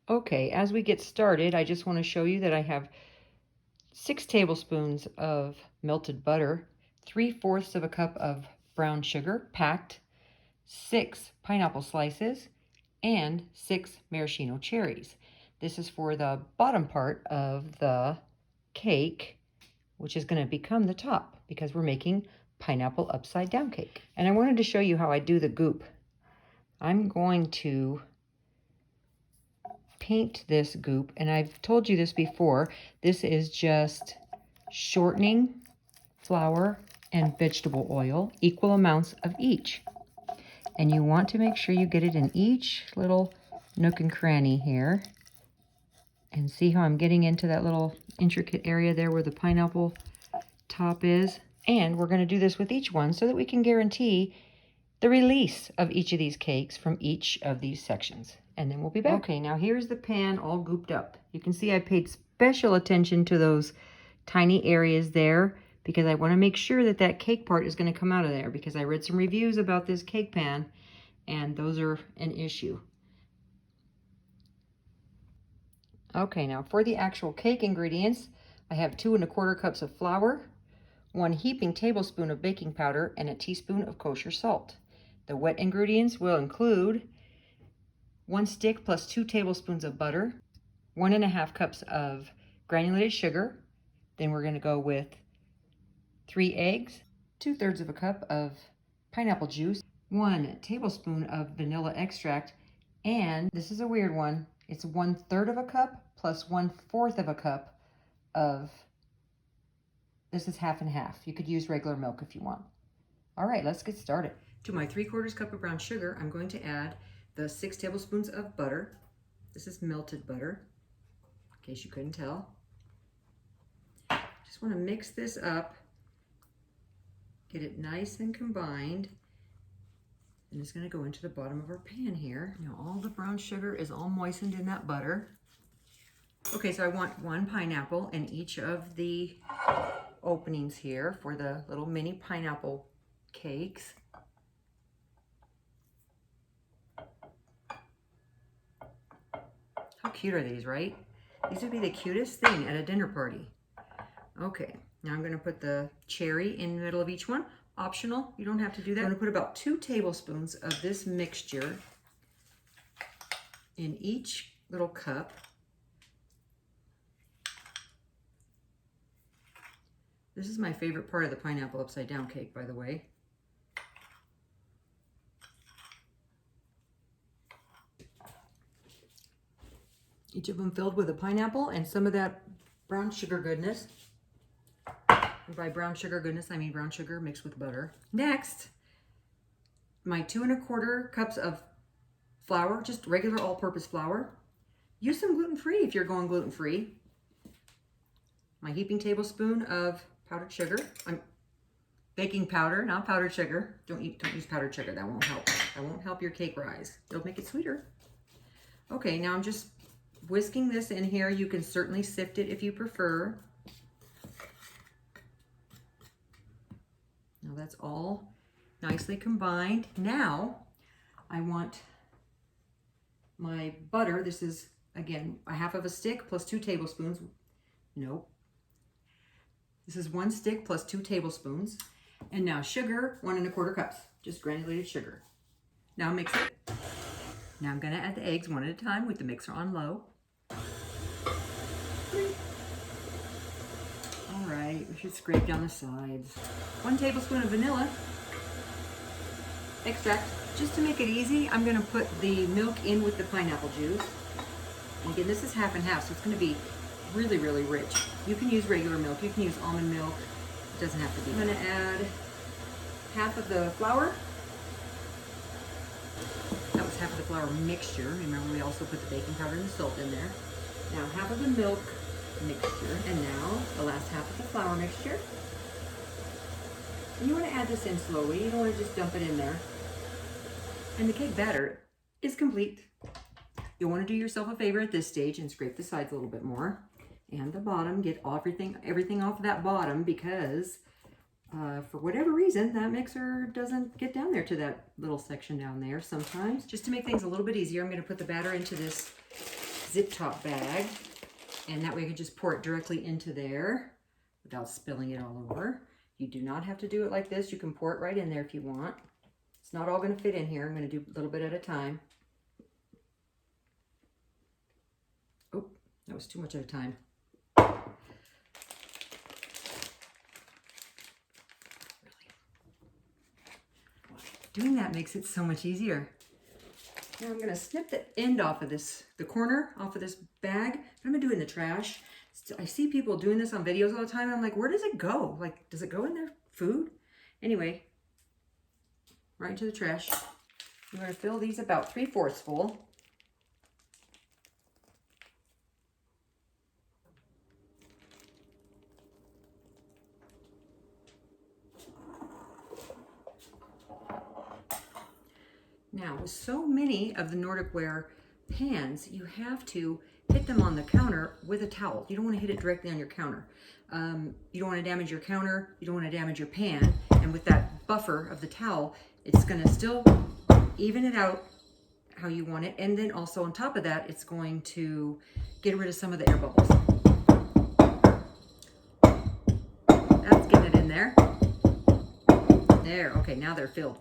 Okay, as we get started, I just want to show you that I have 6 tablespoons of melted butter, 3/4 of a cup of brown sugar packed, 6 pineapple slices, and 6 maraschino cherries. This is for the bottom part of the cake, which is going to become the top because we're making pineapple upside down cake. And I wanted to show you how I do the goop. I'm going to paint this goop, and I've told you this before, this is just shortening flour and vegetable oil, equal amounts of each. And you want to make sure you get it in each little nook and cranny here. And see how I'm getting into that little intricate area there where the pineapple top is? And we're going to do this with each one so that we can guarantee the release of each of these cakes from each of these sections. And then we'll be back. Okay, now here's the pan all gooped up. You can see I paid special attention to those tiny areas there because I want to make sure that that cake part is going to come out of there, because I read some reviews about this cake pan and those are an issue. Okay, now for the actual cake ingredients, I have 2 1/4 cups of flour, 1 heaping tablespoon of baking powder, and a teaspoon of kosher salt. The wet ingredients will include 1 stick plus 2 tablespoons of butter, 1 1/2 cups of granulated sugar. Then we're going to go with 3 eggs, 2/3 of a cup of pineapple juice, 1 tablespoon of vanilla extract, and this is a weird one. It's 1/3 of a cup plus 1/4 of a cup of, this is half and half. You could use regular milk if you want. All right, let's get started. To my 3/4 cup of brown sugar, I'm going to add the 6 tablespoons of butter. This is melted butter, in case you couldn't tell. Just want to mix this up, get it nice and combined. And it's going to go into the bottom of our pan here. Now all the brown sugar is all moistened in that butter. Okay, so I want 1 pineapple in each of the openings here for the little mini pineapple cakes. How cute are these, right? These would be the cutest thing at a dinner party. Okay, now I'm going to put the cherry in the middle of each one. Optional, you don't have to do that. I'm going to put about 2 tablespoons of this mixture in each little cup. This is my favorite part of the pineapple upside down cake, by the way. Each of them filled with a pineapple and some of that brown sugar goodness. And by brown sugar goodness, I mean brown sugar mixed with butter. Next, my 2 1/4 cups of flour, just regular all-purpose flour. Use some gluten-free if you're going gluten-free. My heaping tablespoon of powdered sugar. Baking powder, not powdered sugar. Don't use powdered sugar. That won't help. That won't help your cake rise. It'll make it sweeter. Okay, now I'm just whisking this in here. You can certainly sift it if you prefer. Now that's all nicely combined. Now I want my butter. This is, again, 1/2 of a stick plus 2 tablespoons. Nope. This is 1 stick plus 2 tablespoons. And now sugar, 1 1/4 cups, just granulated sugar. Now mix it. Now I'm gonna add the eggs one at a time with the mixer on low. All right, we should scrape down the sides. 1 tablespoon of vanilla extract. Just to make it easy, I'm gonna put the milk in with the pineapple juice. And again, this is half and half, so it's gonna be really, really rich. You can use regular milk, you can use almond milk. It doesn't have to be. I'm gonna add 1/2 of the flour. That was 1/2 of the flour mixture. Remember, we also put the baking powder and the salt in there. Now 1/2 of the milk mixture, and now the last 1/2 of the flour mixture. And you want to add this in slowly. You don't want to just dump it in there. And the cake batter is complete. You'll want to do yourself a favor at this stage and scrape the sides a little bit more. And the bottom, get everything off of that bottom, because for whatever reason, that mixer doesn't get down there to that little section down there sometimes. Just to make things a little bit easier, I'm going to put the batter into this zip top bag, and that way I can just pour it directly into there without spilling it all over. You do not have to do it like this. You can pour it right in there if you want. It's not all going to fit in here. I'm going to do a little bit at a time. Oh, that was too much at a time. Doing that makes it so much easier. Now I'm going to snip the end off of this, the corner off of this bag. I'm going to do it in the trash. I see people doing this on videos all the time. And I'm like, where does it go? Like, does it go in their food? Anyway, right into the trash. I'm going to fill these about 3/4 full. Now, with so many of the Nordic ware pans, you have to hit them on the counter with a towel. You don't want to hit it directly on your counter. You don't want to damage your counter. You don't want to damage your pan. And with that buffer of the towel, it's going to still even it out how you want it. And then also on top of that, it's going to get rid of some of the air bubbles. That's getting it in there. There, okay, now they're filled.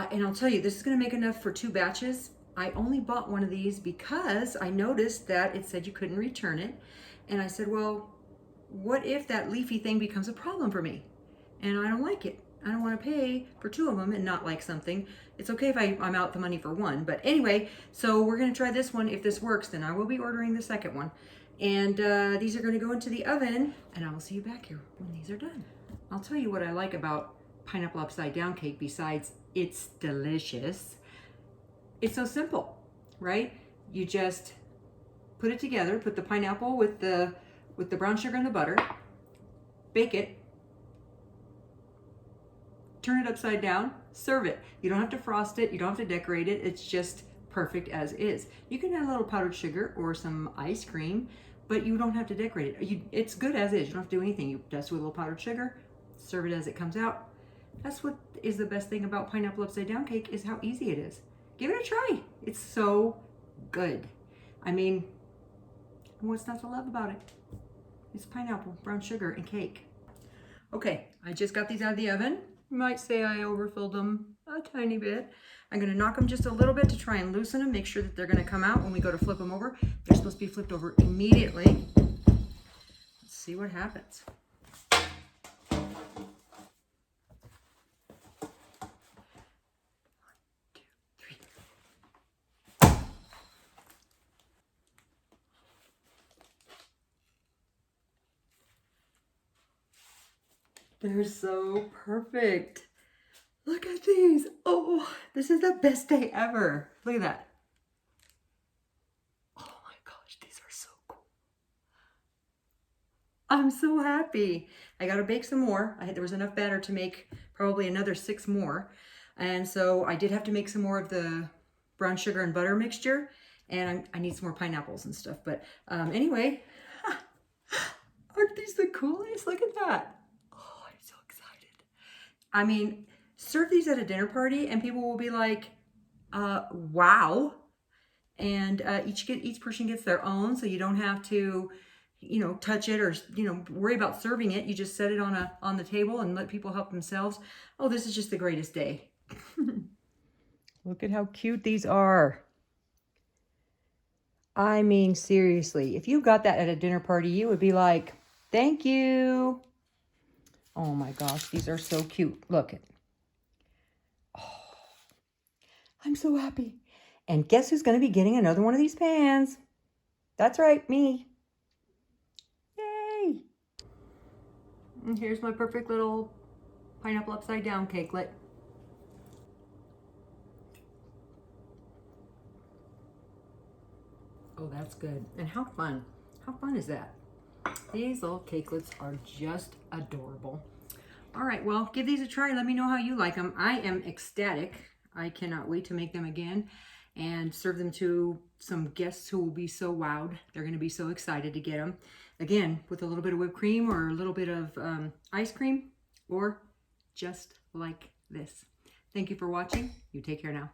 And I'll tell you, this is going to make enough for 2 batches. I only bought one of these because I noticed that it said you couldn't return it. And I said, well, what if that leafy thing becomes a problem for me? And I don't like it. I don't want to pay for 2 of them and not like something. It's okay if I'm out the money for 1. But anyway, so we're going to try this one. If this works, then I will be ordering the second one. And these are going to go into the oven, and I will see you back here when these are done. I'll tell you what I like about pineapple upside down cake besides it's delicious. It's so simple, right? You just put it together, put the pineapple with the brown sugar and the butter, bake it, turn it upside down, serve it. You don't have to frost it, you don't have to decorate it. It's just perfect as is. You can add a little powdered sugar or some ice cream, but you don't have to decorate it. It's good as is. You don't have to do anything. You dust with a little powdered sugar, serve it as it comes out. That's what is the best thing about pineapple upside down cake, is how easy it is. Give it a try. It's so good. I mean, what's not to love about it? It's pineapple, brown sugar, and cake. Okay, I just got these out of the oven. You might say I overfilled them a tiny bit. I'm going to knock them just a little bit to try and loosen them, make sure that they're going to come out when we go to flip them over. They're supposed to be flipped over immediately. Let's see what happens. They're so perfect. Look at these. Oh, this is the best day ever. Look at that. Oh my gosh, these are so cool. I'm so happy. I got to bake some more. There was enough batter to make probably another 6 more. And so I did have to make some more of the brown sugar and butter mixture. And I need some more pineapples and stuff. But anyway, aren't these the coolest? Look at that. I mean, serve these at a dinner party and people will be like, wow. And each person gets their own, so you don't have to, touch it or, worry about serving it. You just set it on the table and let people help themselves. Oh, this is just the greatest day. Look at how cute these are. I mean, seriously, if you got that at a dinner party, you would be like, thank you. Oh my gosh, these are so cute. Look. Oh, I'm so happy. And guess who's going to be getting another one of these pans? That's right, me. Yay! And here's my perfect little pineapple upside down cakelet. Oh, that's good. And how fun. How fun is that? These little cakelets are just adorable. All right, well, give these a try. Let me know how you like them. I am ecstatic. I cannot wait to make them again and serve them to some guests who will be so wowed. They're going to be so excited to get them. Again, with a little bit of whipped cream or a little bit of ice cream, or just like this. Thank you for watching. You take care now.